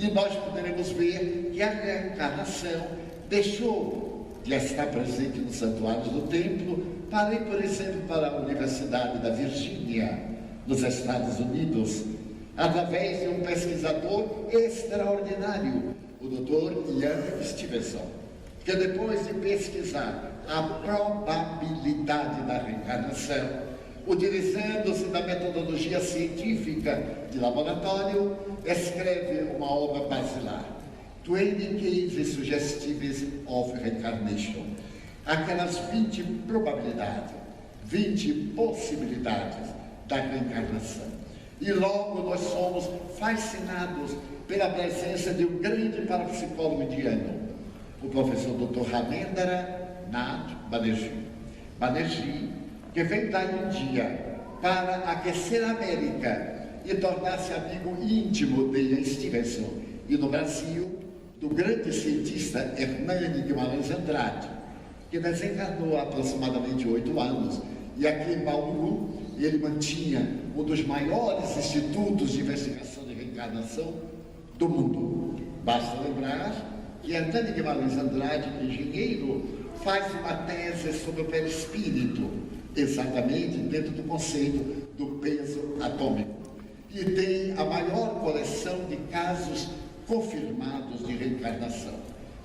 E nós poderemos ver que a reencarnação deixou de estar presente nos santuários do templo para ir, por exemplo, para a Universidade da Virgínia, nos Estados Unidos, através de um pesquisador extraordinário, o Dr. Ian Stevenson, que depois de pesquisar a probabilidade da reencarnação, utilizando-se da metodologia científica de laboratório, escreve uma obra basilar, 20 Cases Suggestive of Reincarnation, aquelas 20 probabilidades, 20 possibilidades da reencarnação. E logo nós somos fascinados pela presença de um grande parapsicólogo indiano, o professor Dr. Ramendra Nath Banerjee, que veio da Índia para aquecer a América e tornar-se amigo íntimo de Ian Stevenson, e no Brasil, do grande cientista Hernani Guimarães Andrade, que desencarnou há aproximadamente 8 anos, e aqui em Bauru ele mantinha um dos maiores institutos de investigação de reencarnação do mundo. Basta lembrar que Hernani Guimarães Andrade, engenheiro, faz uma tese sobre o perispírito, exatamente dentro do conceito do peso atômico, e tem a maior coleção de casos confirmados de reencarnação,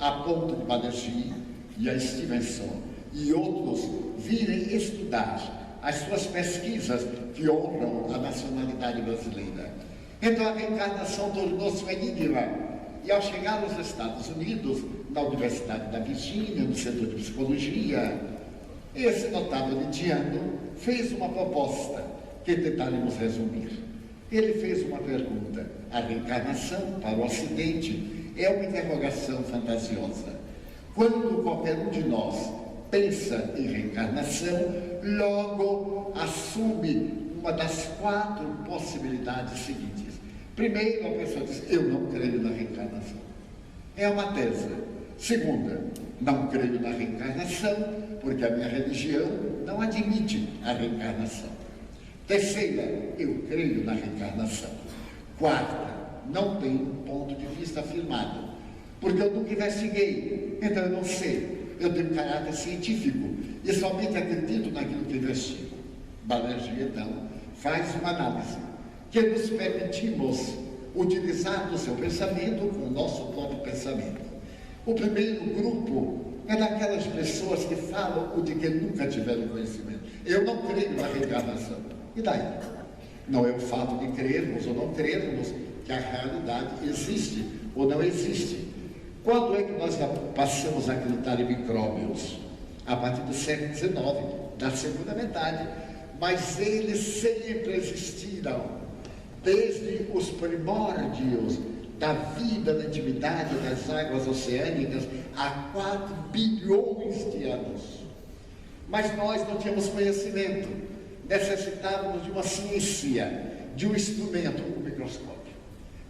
a ponto de Banerjee e a Stevenson e outros virem estudar as suas pesquisas que honram a nacionalidade brasileira. Então a reencarnação tornou-se um enigma, e ao chegar aos Estados Unidos, na Universidade da Virgínia, no setor de psicologia, esse notável indiano fez uma proposta que tentaremos resumir. Ele fez uma pergunta: a reencarnação para o Ocidente é uma interrogação fantasiosa. Quando qualquer um de nós pensa em reencarnação, logo assume uma das 4 possibilidades seguintes. Primeiro, a pessoa diz: eu não creio na reencarnação. É uma tese. Segunda, não creio na reencarnação, porque a minha religião não admite a reencarnação. Terceira, eu creio na reencarnação. Quarta, não tenho um ponto de vista afirmado, porque eu nunca investiguei, então eu não sei. Eu tenho caráter científico e somente acredito naquilo que investigo. Banerjee, então, faz uma análise que nos permitimos utilizar no seu pensamento com o nosso próprio pensamento. O primeiro grupo é daquelas pessoas que falam o de que nunca tiveram conhecimento. Eu não creio na reencarnação. E daí? Não é o fato de crermos ou não crermos que a realidade existe ou não existe. Quando é que nós passamos a acreditar em micróbios? A partir do século XIX, da segunda metade. Mas eles sempre existiram, desde os primórdios da vida na intimidade das águas oceânicas, há 4 bilhões de anos. Mas nós não tínhamos conhecimento, necessitávamos de uma ciência, de um instrumento, o microscópio.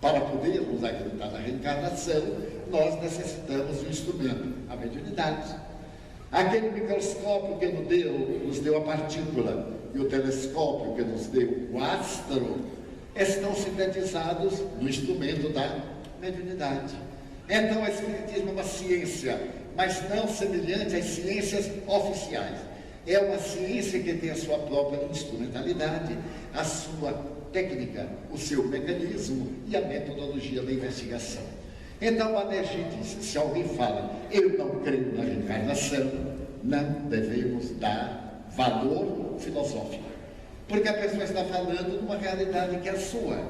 Para podermos acreditar na reencarnação, nós necessitamos de um instrumento, a mediunidade. Aquele microscópio que nos deu a partícula, e o telescópio que nos deu o astro, estão sintetizados no instrumento da mediunidade. Então, o Espiritismo é uma ciência, mas não semelhante às ciências oficiais. É uma ciência que tem a sua própria instrumentalidade, a sua técnica, o seu mecanismo e a metodologia da investigação. Então, Banerjee disse: se alguém fala, eu não creio na reencarnação, não devemos dar valor filosófico, porque a pessoa está falando de uma realidade que é sua.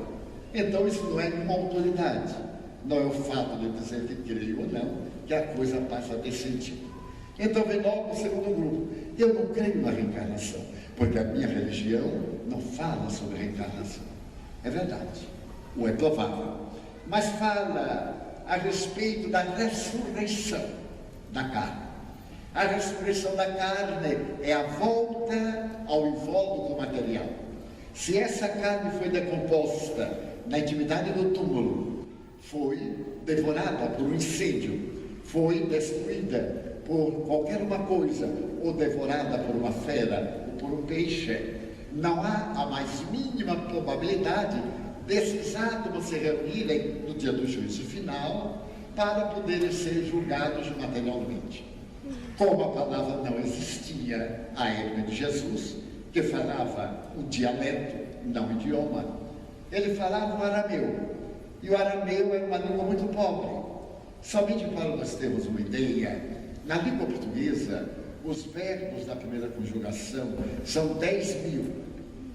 Então isso não é nenhuma autoridade, não é o fato de dizer que creio ou não que a coisa passa a ter sentido. Então vem logo o segundo grupo: eu não creio na reencarnação, porque a minha religião não fala sobre reencarnação. É verdade, ou é provável, mas fala a respeito da ressurreição da carne. A ressurreição da carne é a volta ao invólucro material. Se essa carne foi decomposta na intimidade do túmulo, foi devorada por um incêndio, foi destruída por qualquer uma coisa, ou devorada por uma fera, ou por um peixe, não há a mais mínima probabilidade desses átomos se reunirem no dia do juízo final para poderem ser julgados materialmente. Como a palavra não existia à época de Jesus, que falava um dialeto, não um idioma, ele falava o arameu. E o arameu era uma língua muito pobre. Somente para nós termos uma ideia, na língua portuguesa, os verbos da primeira conjugação são 10.000,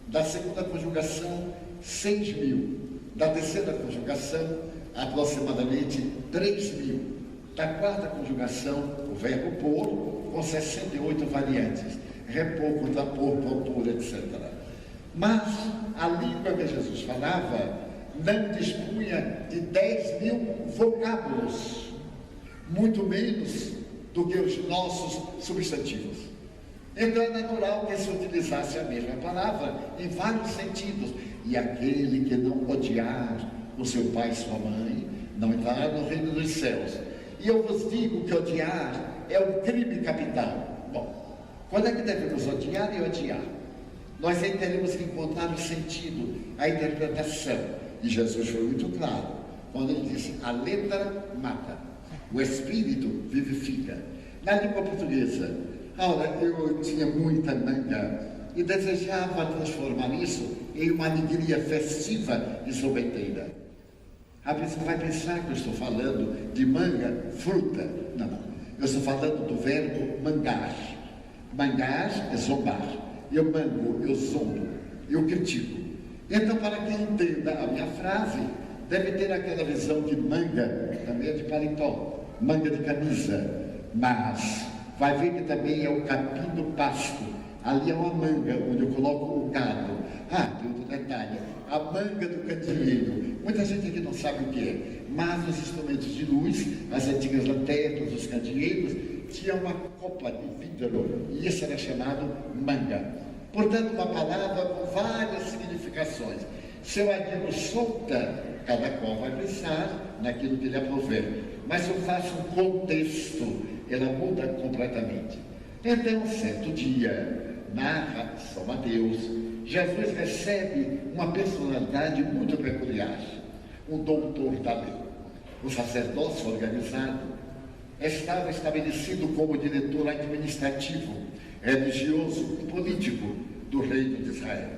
da segunda conjugação, 6.000, da terceira conjugação, aproximadamente 3.000, da quarta conjugação, o verbo pôr, com 68 variantes, repor, contrapor, propor, etc. Mas a língua que Jesus falava não dispunha de 10.000 vocábulos, muito menos do que os nossos substantivos. Então é natural que se utilizasse a mesma palavra em vários sentidos. E aquele que não odiar o seu pai e sua mãe, não entrará no reino dos céus. E eu vos digo que odiar é um crime capital. Bom, quando é que devemos odiar e odiar? Nós aí teremos que encontrar o sentido, a interpretação. E Jesus foi muito claro, quando ele disse, a letra mata, o espírito vivifica. Na língua portuguesa, ora, eu tinha muita manga e desejava transformar isso em uma alegria festiva e zombeteira. A pessoa vai pensar que eu estou falando de manga, fruta. Não, não. Eu estou falando do verbo mangar. Mangar é zombar. Eu mango, eu zombo, eu critico. Então, para quem entenda a minha frase, deve ter aquela visão de manga, também é de paletó, manga de camisa, mas vai ver que também é o capim do pasto. Ali é uma manga, onde eu coloco o gado. Ah, tem outro detalhe, a manga do candeeiro. Muita gente aqui não sabe o que é, mas os instrumentos de luz, as antigas lanternas, os candeeiros, tinha uma copa de vidro, e isso era chamado manga. Portanto, uma palavra com várias significações. Se eu a digo solta, cada qual vai pensar naquilo que lhe aprover. Mas se eu faço um contexto, ela muda completamente. Então, certo dia, narra São Mateus, Jesus recebe uma personalidade muito peculiar, um doutor da lei. O sacerdócio organizado estava estabelecido como diretor administrativo, religioso e político do reino de Israel.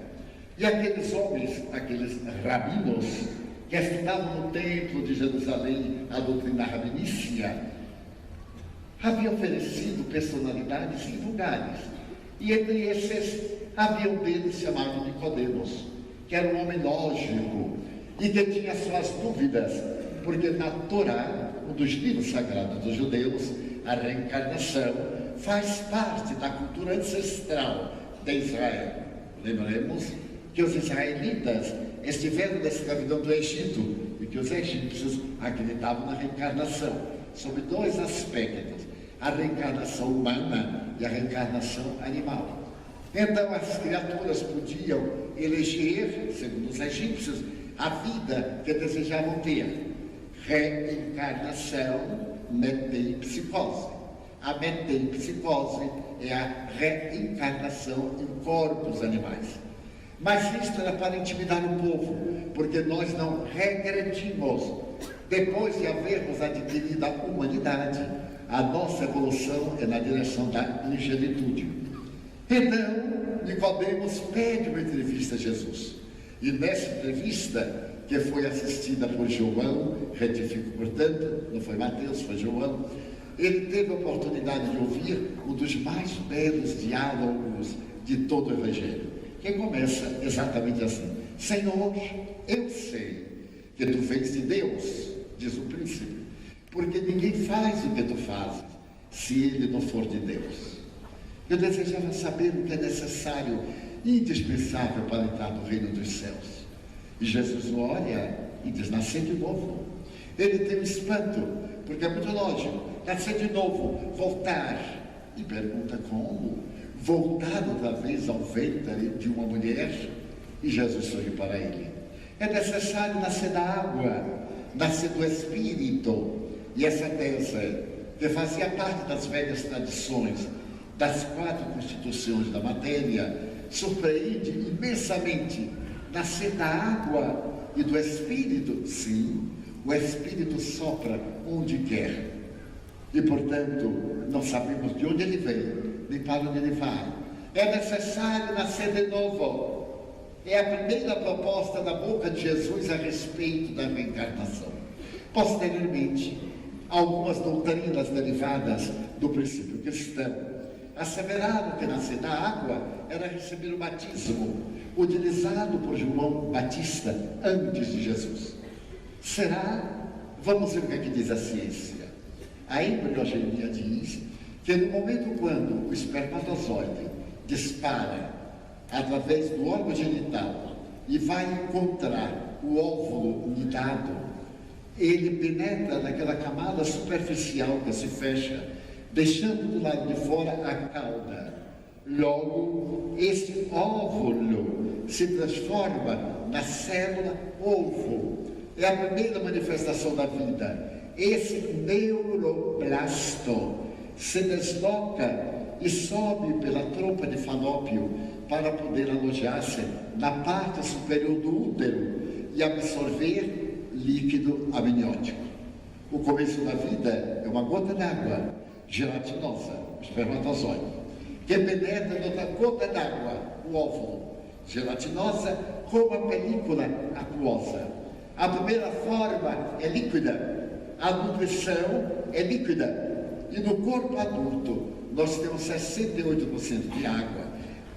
E aqueles homens, aqueles rabinos, que estudavam no templo de Jerusalém a doutrina rabinícia, haviam oferecido personalidades invulgares. E entre esses, havia um deles chamado Nicodemos, que era um homem lógico e que tinha suas dúvidas, porque na Torá, um dos livros sagrados dos judeus, a reencarnação faz parte da cultura ancestral de Israel. Lembremos que os israelitas estiveram na escravidão do Egito e que os egípcios acreditavam na reencarnação, sob dois aspectos, a reencarnação humana e a reencarnação animal. Então as criaturas podiam eleger, segundo os egípcios, a vida que desejavam ter. Reencarnação, metempsicose. A metempsicose é a reencarnação em corpos animais. Mas isto era para intimidar o povo, porque nós não regredimos. Depois de havermos adquirido a humanidade, a nossa evolução é na direção da angelitude. Então, Nicodemos pede uma entrevista a Jesus. E nessa entrevista, que foi assistida por João, retifico, portanto, não foi Mateus, foi João, ele teve a oportunidade de ouvir um dos mais belos diálogos de todo o Evangelho, que começa exatamente assim: Senhor, eu sei que tu vens de Deus, diz o príncipe, porque ninguém faz o que tu fazes, se ele não for de Deus. Eu desejava saber o que é necessário, indispensável para entrar no reino dos céus. E Jesus olha e diz: nascer de novo. Ele tem um espanto, porque é muito lógico, nascer de novo, voltar. E pergunta como? Voltar outra vez ao ventre de uma mulher? E Jesus sorri para ele: é necessário nascer da água, nascer do Espírito. E essa tese, que fazia parte das velhas tradições, das 4 constituições da matéria, surpreende imensamente nascer da água e do Espírito? Sim, o Espírito sopra onde quer. E, portanto, não sabemos de onde ele veio, nem para onde ele vai. É necessário nascer de novo. É a primeira proposta da boca de Jesus a respeito da reencarnação. Posteriormente, algumas doutrinas derivadas do princípio cristão asseveraram que nascer da água era receber o batismo, utilizado por João Batista antes de Jesus. Será? Vamos ver o que é que diz a ciência. A embriogenia diz que no momento quando o espermatozoide dispara através do órgão genital e vai encontrar o óvulo nidado, ele penetra naquela camada superficial que se fecha, deixando do lado de fora a cauda. Logo, esse óvulo se transforma na célula ovo. É a primeira manifestação da vida. Esse neuroblasto se desloca e sobe pela trompa de Falópio para poder alojar-se na parte superior do útero e absorver líquido amniótico. O começo da vida é uma gota d'água gelatinosa, o espermatozoide, que penetra noutra gota d'água, o óvulo, gelatinosa com a película aquosa. A primeira forma é líquida, a nutrição é líquida, e no corpo adulto nós temos 68% de água,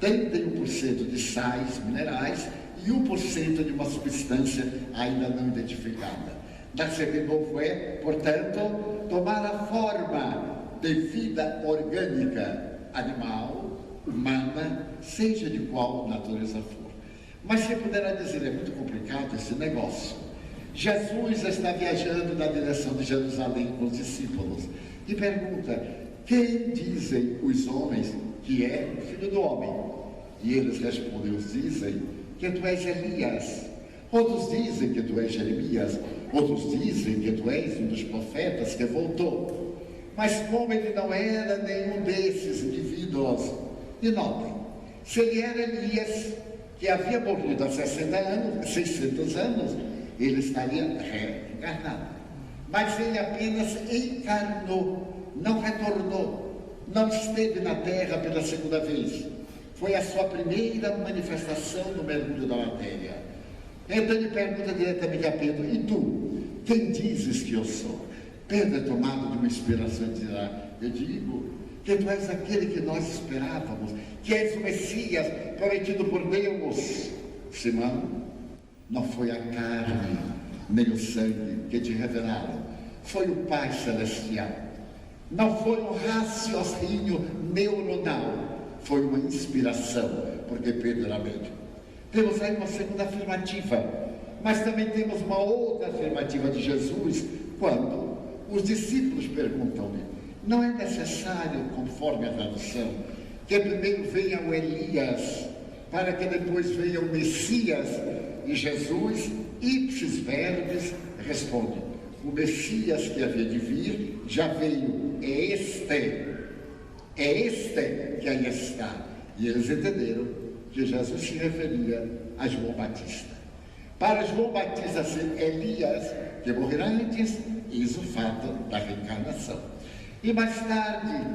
31% de sais minerais e 1% de uma substância ainda não identificada. Nascer de novo é, portanto, tomar a forma de vida orgânica, animal, humana, seja de qual natureza for. Mas você poderá dizer, é muito complicado esse negócio. Jesus está viajando na direção de Jerusalém com os discípulos e pergunta: quem dizem os homens que é o Filho do Homem? E eles respondem: os dizem que tu és Elias, outros dizem que tu és Jeremias, outros dizem que tu és um dos profetas que voltou. Mas como ele não era nenhum desses indivíduos, e notem, se ele era Elias, que havia morrido há 600 anos, ele estaria reencarnado. Mas ele apenas encarnou, não retornou, não esteve na Terra pela segunda vez. Foi a sua primeira manifestação no mergulho da matéria. Então ele pergunta diretamente a Pedro: e tu, quem dizes que eu sou? Pedro é tomado de uma inspiração e dirá: eu digo que tu és aquele que nós esperávamos, que és o Messias prometido por Deus. Simão, não foi a carne nem o sangue que te revelaram, foi o Pai Celestial. Não foi um raciocínio neuronal, foi uma inspiração, porque Pedro era médico. Temos aí uma segunda afirmativa, mas também temos uma outra afirmativa de Jesus, quando os discípulos perguntam-lhe: não é necessário, conforme a tradução, que primeiro venha o Elias, para que depois venha o Messias? E Jesus, ipsis verbis, responde: o Messias que havia de vir já veio, é este que aí está. E eles entenderam que Jesus se referia a João Batista. Para João Batista ser Elias, que morrerá antes, eis o fato da reencarnação. E mais tarde,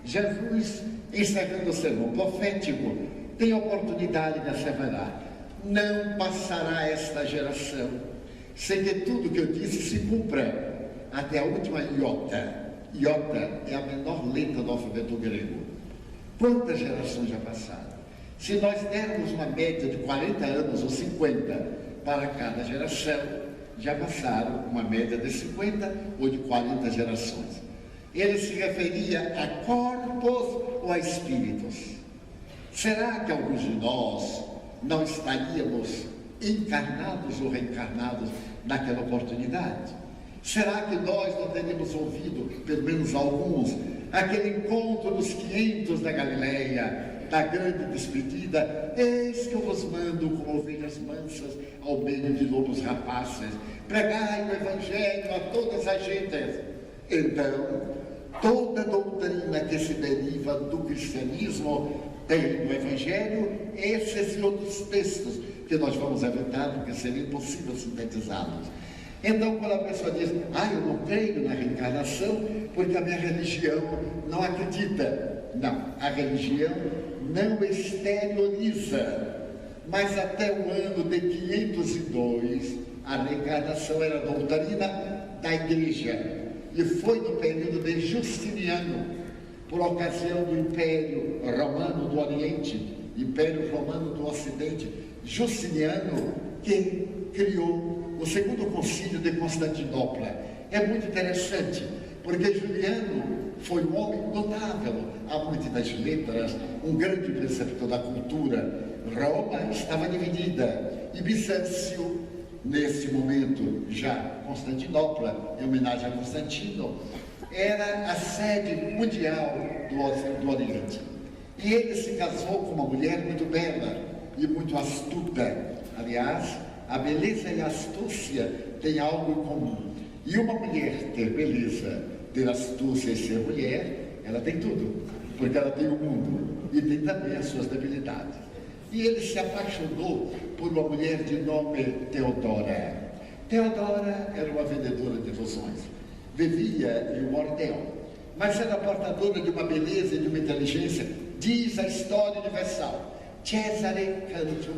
Jesus, encerrando o sermão profético, tem a oportunidade de asseverar: não passará esta geração sem que tudo que eu disse se cumpra, até a última iota. Iota é a menor letra do alfabeto grego. Quantas gerações já passaram? Se nós dermos uma média de 40 anos ou 50 para cada geração, já passaram uma média de 50 ou de 40 gerações. Ele se referia a corpos ou a espíritos. Será que alguns de nós não estaríamos encarnados ou reencarnados naquela oportunidade? Será que nós não teríamos ouvido, pelo menos alguns, aquele encontro dos 500 da Galileia, da grande despedida? Eis que eu vos mando como ovelhas mansas ao meio de lobos rapazes, pregai o Evangelho a todas as gentes. Então, toda doutrina que se deriva do cristianismo tem no Evangelho esses e outros textos que nós vamos evitar, porque seria impossível sintetizá-los. Então, quando a pessoa diz, eu não creio na reencarnação porque a minha religião não acredita. Não, a religião não exterioriza. Mas até o ano de 502, a reencarnação era doutrina da Igreja. E foi no período de Justiniano, por ocasião do Império Romano do Oriente, Império Romano do Ocidente, Justiniano que criou o segundo concílio de Constantinopla. É muito interessante, porque Juliano foi um homem notável, amante das letras, um grande preceptor da cultura. Roma estava dividida e Bizâncio, nesse momento já Constantinopla, em homenagem a Constantino, era a sede mundial do Oriente. E ele se casou com uma mulher muito bela e muito astuta. Aliás, a beleza e a astúcia têm algo em comum. E uma mulher ter beleza, ter astúcia e ser mulher, ela tem tudo, porque ela tem o mundo e tem também as suas debilidades. E ele se apaixonou por uma mulher de nome Teodora. Teodora era uma vendedora de ilusões, vivia em um bordel, mas era portadora de uma beleza e de uma inteligência, diz a história universal, Cesare Cantu,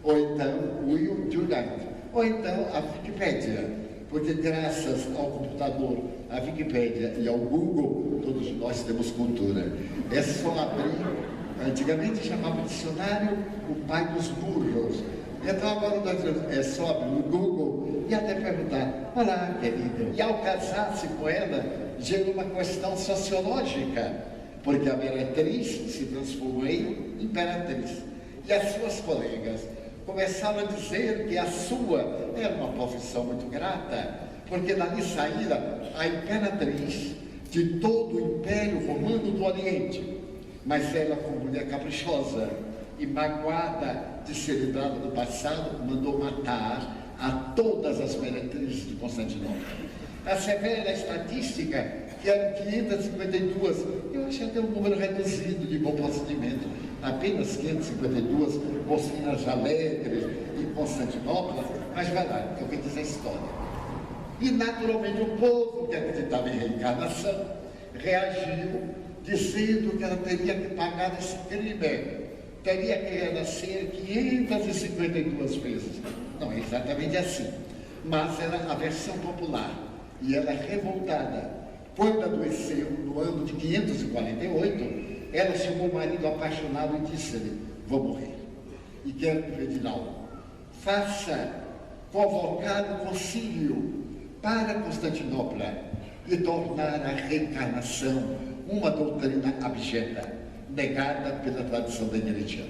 ou então Will Durant, ou então a Wikipédia, porque graças ao computador, à Wikipédia e ao Google, todos nós temos cultura. É só abrir, antigamente chamava dicionário o pai dos burros. Então agora nós é só abrir no Google e até perguntar, olá querido, e ao casar-se com ela, gerou uma questão sociológica, porque a meretriz se transformou em imperatriz. E as suas colegas começaram a dizer que a sua era uma profissão muito grata, porque dali saíra a imperatriz de todo o Império Romano do Oriente. Mas ela, como mulher caprichosa e magoada de ser lembrada do passado, mandou matar a todas as meretrizes de Constantinopla. A severa estatística, que eram 552, eu achei até um número reduzido de bom procedimento, apenas 552 mocinhas alegres em Constantinopla, mas vai lá, é o que diz a história. E naturalmente o povo que acreditava em reencarnação reagiu dizendo que ela teria que pagar esse crime, teria que renascer 552 vezes. Não é exatamente assim, mas era a versão popular, e ela é revoltada. Quando adoeceu, no ano de 548, ela chamou o marido apaixonado e disse-lhe, vou morrer, e quero lhe pedir algo. Faça convocar um concílio para Constantinopla e tornar a reencarnação uma doutrina abjeta, negada pela tradição da Igreja.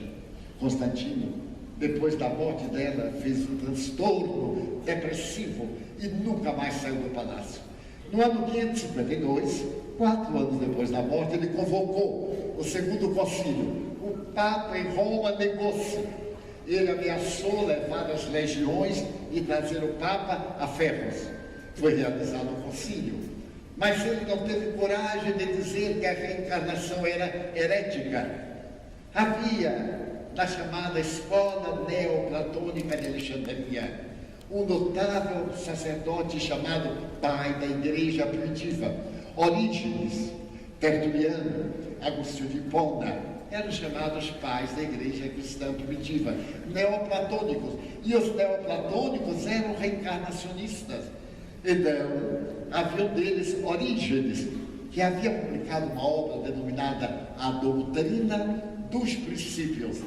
Constantino, depois da morte dela, fez um transtorno depressivo e nunca mais saiu do palácio. No ano 552, 4 anos depois da morte, ele convocou o segundo concílio. O Papa em Roma negou-se. Ele ameaçou levar as legiões e trazer o Papa a Ferros. Foi realizado o concílio. Mas ele não teve coragem de dizer que a reencarnação era herética. Havia, na chamada Escola Neoplatônica de Alexandria, um notável sacerdote chamado pai da Igreja Primitiva, Orígenes, Tertuliano, Agostinho de Hipona, eram chamados pais da Igreja Cristã Primitiva, neoplatônicos. E os neoplatônicos eram reencarnacionistas. Então, havia um deles, Orígenes, que havia publicado uma obra denominada A Doutrina dos Princípios,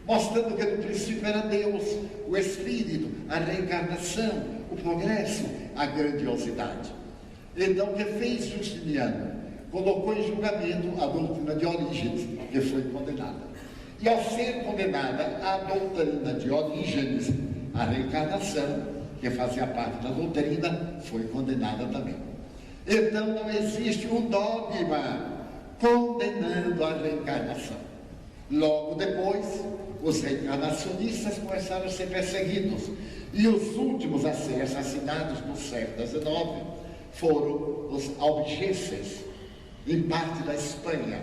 mostrando que no princípio era Deus, o Espírito, a reencarnação, o progresso, a grandiosidade. Então, o que fez Justiniano? Colocou em julgamento a doutrina de Orígenes, que foi condenada. E ao ser condenada a doutrina de Orígenes, a reencarnação, que fazia parte da doutrina, foi condenada também. Então não existe um dogma condenando a reencarnação. Logo depois, os reencarnacionistas começaram a ser perseguidos, e os últimos a serem assassinados no século XIX foram os albigenses, em parte da Espanha.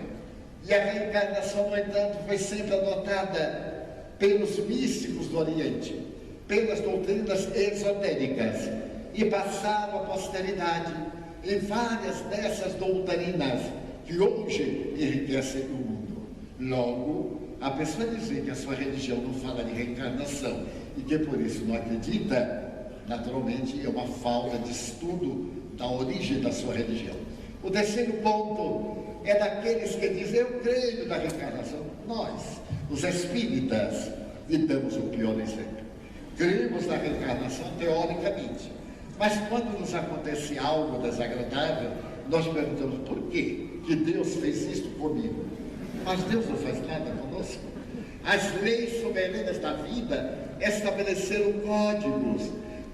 E a reencarnação, no entanto, foi sempre adotada pelos místicos do Oriente, pelas doutrinas esotéricas, e passaram à posteridade em várias dessas doutrinas que hoje enriquecem o mundo. Logo, a pessoa dizer que a sua religião não fala de reencarnação e que por isso não acredita, naturalmente é uma falta de estudo da origem da sua religião. O terceiro ponto é daqueles que dizem: eu creio na reencarnação. Nós, os espíritas, lhe damos o pior exemplo. Cremos na reencarnação teoricamente, mas quando nos acontece algo desagradável, nós perguntamos: por quê que Deus fez isto comigo? Mas Deus não faz nada conosco. As leis soberanas da vida estabeleceram códigos.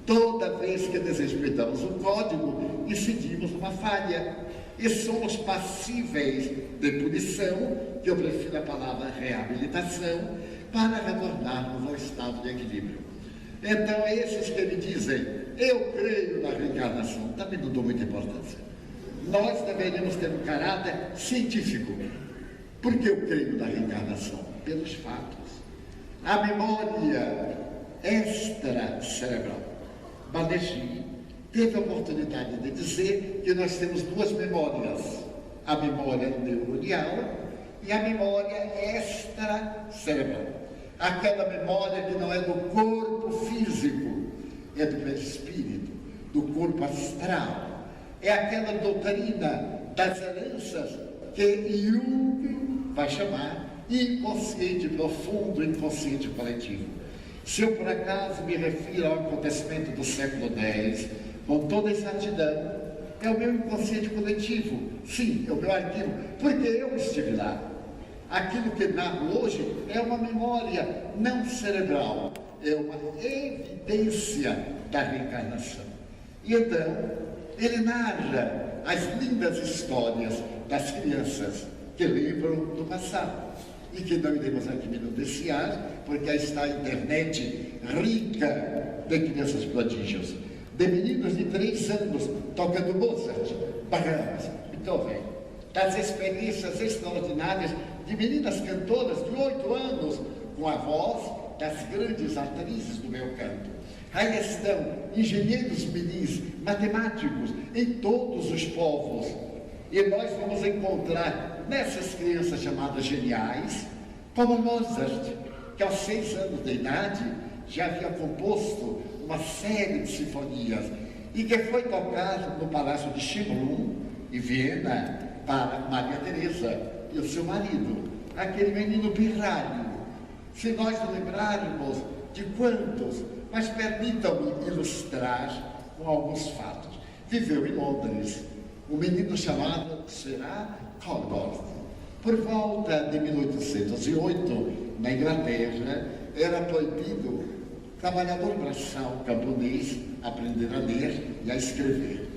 Toda vez que desrespeitamos o código, incidimos uma falha e somos passíveis de punição, que eu prefiro a palavra reabilitação, para retornarmos ao estado de equilíbrio. Então, esses que me dizem: eu creio na reencarnação, também não dou muita importância. Nós deveríamos ter um caráter científico. Por que eu creio na reencarnação? Pelos fatos. A memória extracerebral. Banerjee teve a oportunidade de dizer que nós temos duas memórias: a memória neuronial e a memória extracerebral. Aquela memória que não é do corpo físico, é do perispírito, do corpo astral. É aquela doutrina das heranças que Jung vai chamar inconsciente profundo, inconsciente coletivo. Se eu por acaso me refiro ao acontecimento do século X, com toda exatidão, é o meu inconsciente coletivo. Sim, é o meu arquivo, porque eu estive lá. Aquilo que narro hoje é uma memória não cerebral, é uma evidência da reencarnação. E então, ele narra as lindas histórias das crianças que lembram do passado e que não iremos aqui menunciar, porque aí está a internet rica de crianças prodígios, de meninos de 3 anos tocando Mozart, Brahms, Beethoven, das experiências extraordinárias de meninas cantoras de 8 anos com a voz das grandes atrizes do meu canto. Aí estão engenheiros minis, matemáticos em todos os povos. E nós vamos encontrar nessas crianças chamadas geniais, como Mozart, que aos 6 anos de idade já havia composto uma série de sinfonias e que foi tocar no Palácio de Schönbrunn, em Viena, para Maria Teresa e o seu marido, aquele menino pirralho. Se nós nos lembrarmos de quantos, mas permitam-me ilustrar com alguns fatos. Viveu em Londres um menino chamado Sir Colborne. Por volta de 1808, na Inglaterra, era proibido trabalhador braçal camponês aprender a ler e a escrever.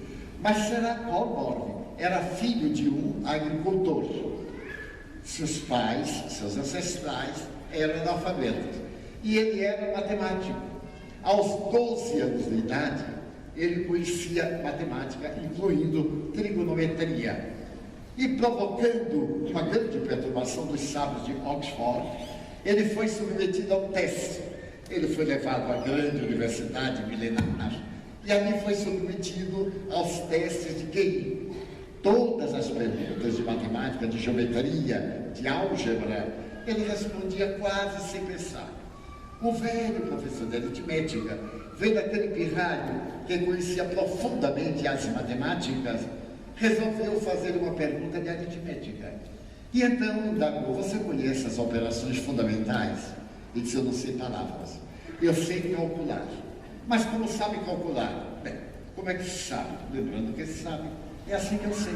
Mas Sir Colborne era filho de um agricultor. Seus pais, seus ancestrais, eram analfabetos. E ele era matemático. Aos 12 anos de idade, ele conhecia matemática, incluindo trigonometria. E provocando uma grande perturbação dos sábios de Oxford, ele foi submetido a um teste. Ele foi levado à grande universidade milenar e ali foi submetido aos testes de QI. Todas as perguntas de matemática, de geometria, de álgebra, ele respondia quase sem pensar. O velho professor de aritmética, vendo aquele pirralho que conhecia profundamente as matemáticas, resolveu fazer uma pergunta de aritmética. E então indagou: você conhece as operações fundamentais? Ele disse: eu não sei palavras, eu sei calcular. Mas como sabe calcular? Bem, como é que se sabe? Lembrando que se sabe, é assim que eu sei.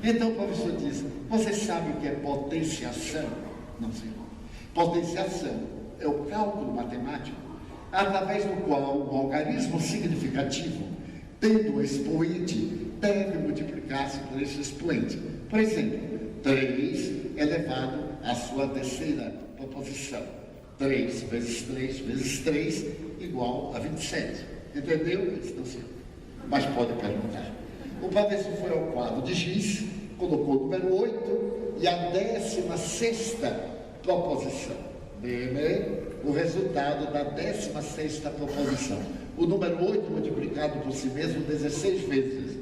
Então o professor diz: você sabe o que é potenciação? Não sei. Potenciação é o cálculo matemático através do qual um algarismo significativo, tendo um expoente, deve multiplicar-se por esse expoente. Por exemplo, 3 elevado à sua terceira proposição. 3 vezes 3 vezes 3 igual a 27. Entendeu? Eu disse: não sei. Mas pode perguntar. O professor foi ao quadro de giz, colocou o número 8 e a 16ª proposição. Bene, o resultado da 16ª proposição. O número 8 multiplicado por si mesmo 16 vezes.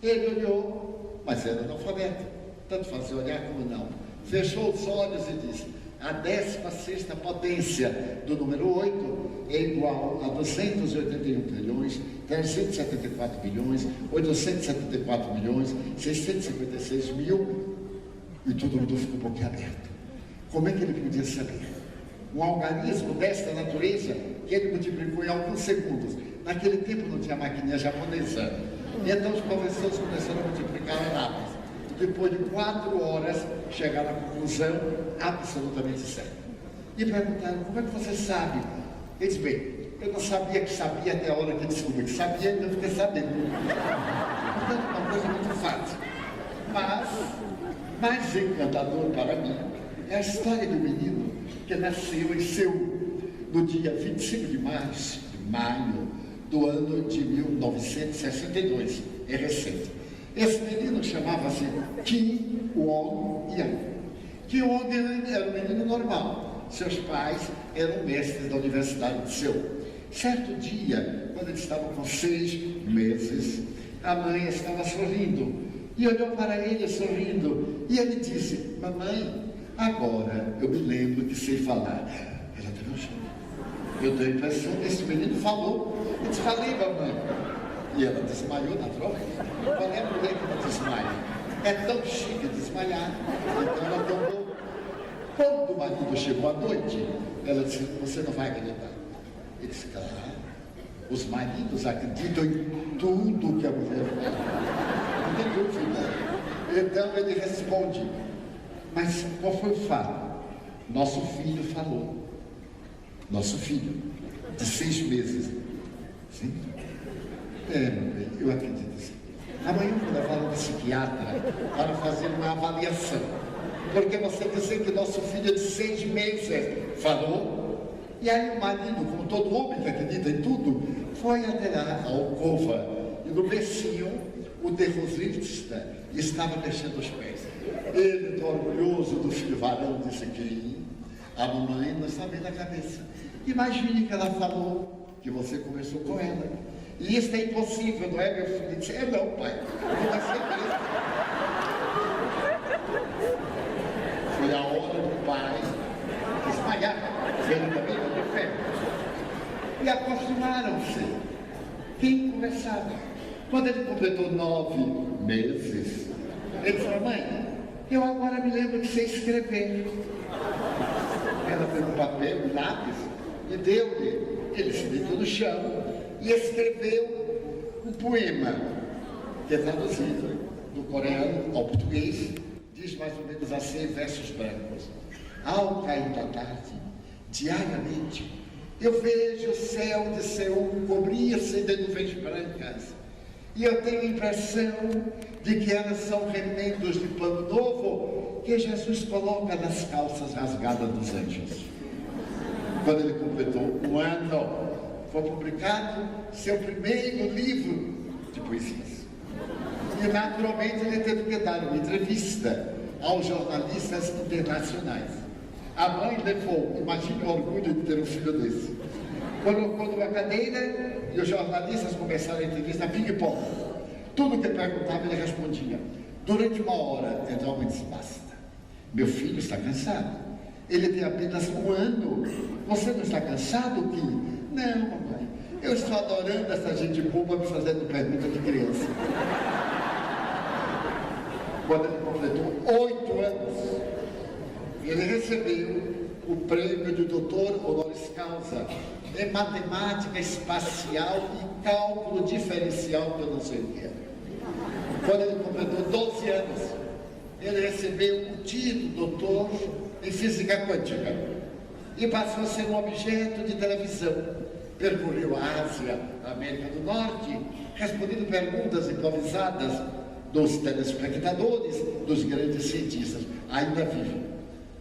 Ele olhou, mas era analfabeto, tanto fazia olhar como não. Fechou os olhos e disse: a 16ª potência do número 8 é igual a 281 trilhões, 374 bilhões, 874 milhões, 656 mil, e todo mundo ficou boquiaberto. Como é que ele podia saber? Um algarismo desta natureza que ele multiplicou em alguns segundos. Naquele tempo não tinha maquininha japonesa. E então os professores começaram a multiplicar rápido. Depois de 4 horas, chegaram à conclusão absolutamente certa. E perguntaram: como é que você sabe? Ele disse: bem, eu não sabia que sabia até a hora que descobri que sabia, então eu fiquei sabendo. Portanto, uma coisa muito fácil. Mas, mais encantador para mim, é a história do menino que nasceu em Seul, no dia 25 de maio do ano de 1962. É recente. Esse menino chamava-se Kim Won-Yang. Kim Won-Yang era um menino normal. Seus pais eram mestres da Universidade de Seul. Certo dia, quando eles estavam com 6 meses, a mãe estava sorrindo e olhou para ele sorrindo. E ele disse: mamãe, agora eu me lembro que sei falar. Ela também chorou. Eu tenho a impressão que esse menino falou. Eu disse: falei, mamãe. E ela desmaiou naturalmente. Qual é a mulher que não desmaia? É tão chique desmaiar. Então ela tomou. Quando o marido chegou à noite, ela disse: você não vai acreditar. Ele disse: claro, os maridos acreditam em tudo que a mulher fala. Não tem dúvida. Então ele responde: mas qual foi o fato? Nosso filho falou. Nosso filho, de 6 meses. Sim? Eu acredito assim. Amanhã eu vou levar um psiquiatra para fazer uma avaliação. Porque você dizer que nosso filho de 6 meses falou. E aí o marido, como todo homem que acredita em tudo, foi até a alcova. E no bercinho, o derrosista estava mexendo os pés. Ele, orgulhoso do filho varão, disse que a mamãe não está bem na cabeça. Imagine que ela falou que você começou com ela. E isso é impossível, não é, meu filho? Ele disse: não, pai, não vai ser mesmo. Foi a hora do pai desmaiar. Ele também não teve fé. E acostumaram-se. Quem conversava? Quando ele completou 9 meses, ele disse: mãe, eu agora me lembro de você escrever. Ela pegou um papel, um lápis e deu-lhe. Ele se deitou no chão e escreveu um poema, que é traduzido do coreano ao português, diz mais ou menos assim, versos brancos. Ao cair da tarde, diariamente, eu vejo o céu de Seul cobrir-se de nuvens brancas, e eu tenho a impressão de que elas são remendos de pano novo que Jesus coloca nas calças rasgadas dos anjos. Quando ele completou 1 ano, foi publicado seu primeiro livro de poesias. E naturalmente ele teve que dar uma entrevista aos jornalistas internacionais. A mãe levou, imagine o orgulho de ter um filho desse. Colocou numa cadeira e os jornalistas começaram a entrevista ping-pong. Tudo que perguntava ele respondia. Durante 1 hora, então a mãe disse: basta, meu filho está cansado. Ele tem apenas 1 ano. Você não está cansado, Kim? Não, mamãe. Eu estou adorando essa gente boba me fazendo pergunta de criança. Quando ele completou 8 anos, ele recebeu o prêmio de doutor honoris causa em matemática espacial e cálculo diferencial, que eu não sei o que é. Quando ele completou 12 anos, ele recebeu o título doutor em física quântica e passou a ser um objeto de televisão. Percorreu a Ásia, a América do Norte, respondendo perguntas improvisadas dos telespectadores, dos grandes cientistas. Ainda vive.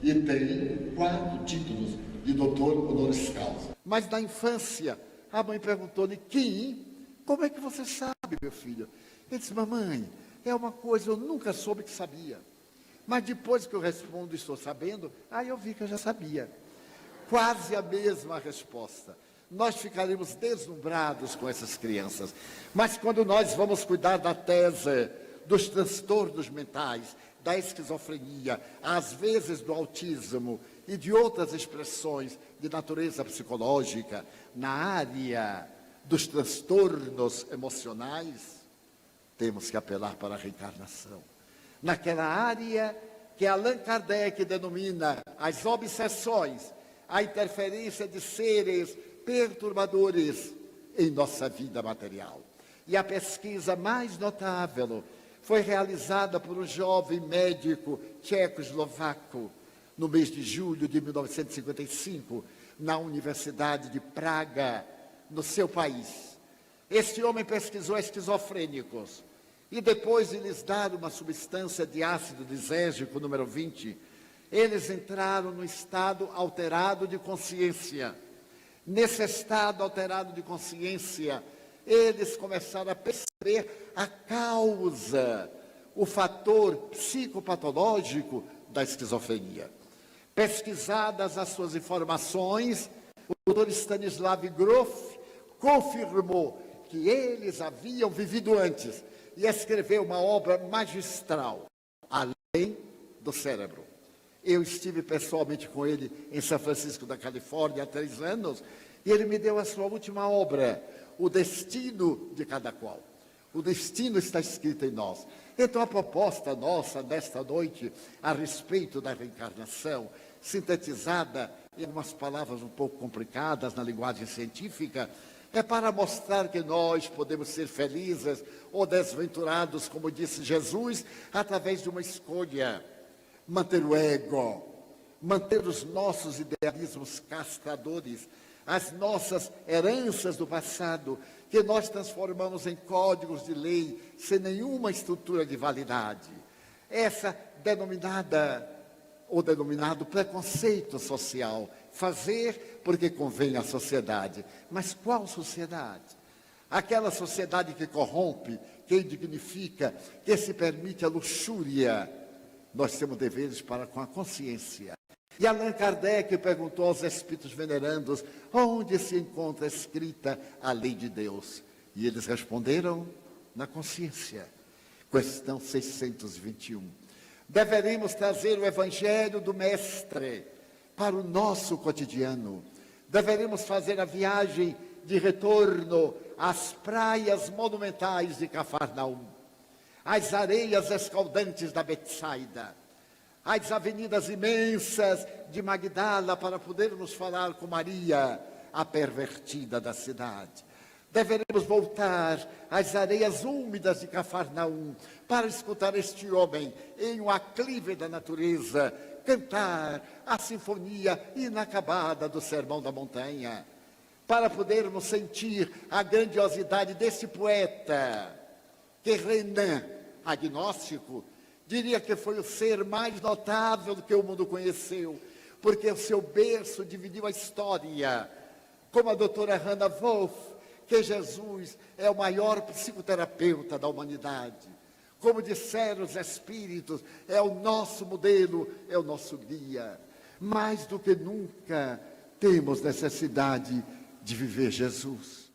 E tem 4 títulos de doutor honoris causa. Mas na infância, a mãe perguntou-lhe: Kim, como é que você sabe, meu filho? Ele disse: mamãe, é uma coisa eu nunca soube que sabia. Mas depois que eu respondo e estou sabendo, aí eu vi que eu já sabia. quase a mesma resposta. Nós ficaremos deslumbrados com essas crianças. Mas quando nós vamos cuidar da tese dos transtornos mentais, da esquizofrenia, às vezes do autismo e de outras expressões de natureza psicológica, na área dos transtornos emocionais, temos que apelar para a reencarnação. Naquela área que Allan Kardec denomina as obsessões, a interferência de seres perturbadores em nossa vida material. E a pesquisa mais notável foi realizada por um jovem médico tcheco-eslovaco, no mês de julho de 1955, na Universidade de Praga, no seu país. Este homem pesquisou esquizofrênicos e depois de lhes dar uma substância de ácido lisérgico número 20, eles entraram no estado alterado de consciência. Nesse estado alterado de consciência, eles começaram a perceber a causa, o fator psicopatológico da esquizofrenia. Pesquisadas as suas informações, o Dr. Stanislav Grof confirmou que eles haviam vivido antes e escreveu uma obra magistral, Além do Cérebro. Eu estive pessoalmente com ele em São Francisco da Califórnia há 3 anos, e ele me deu a sua última obra, O Destino de Cada Qual. O destino está escrito em nós. Então a proposta nossa nesta noite, a respeito da reencarnação, sintetizada em algumas palavras um pouco complicadas na linguagem científica, é para mostrar que nós podemos ser felizes ou desventurados, como disse Jesus, através de uma escolha. Manter o ego, manter os nossos idealismos castradores, as nossas heranças do passado, que nós transformamos em códigos de lei sem nenhuma estrutura de validade. Essa denominado preconceito social, fazer porque convém à sociedade. Mas qual sociedade? Aquela sociedade que corrompe, que indignifica, que se permite a luxúria. Nós temos deveres para com a consciência. E Allan Kardec perguntou aos espíritos venerandos onde se encontra escrita a lei de Deus. E eles responderam na consciência. Questão 621. Deveremos trazer o Evangelho do Mestre para o nosso cotidiano. Deveremos fazer a viagem de retorno às praias monumentais de Cafarnaum, às areias escaldantes da Betsaida, às avenidas imensas de Magdala, para podermos falar com Maria, a pervertida da cidade. Deveremos voltar às areias úmidas de Cafarnaum para escutar este homem em um aclive da natureza cantar a sinfonia inacabada do Sermão da Montanha, para podermos sentir a grandiosidade desse poeta, que Renan, agnóstico, diria que foi o ser mais notável que o mundo conheceu, porque o seu berço dividiu a história, como a doutora Hannah Wolff, que Jesus é o maior psicoterapeuta da humanidade. Como disseram os espíritos, é o nosso modelo, é o nosso guia. Mais do que nunca, temos necessidade de viver Jesus.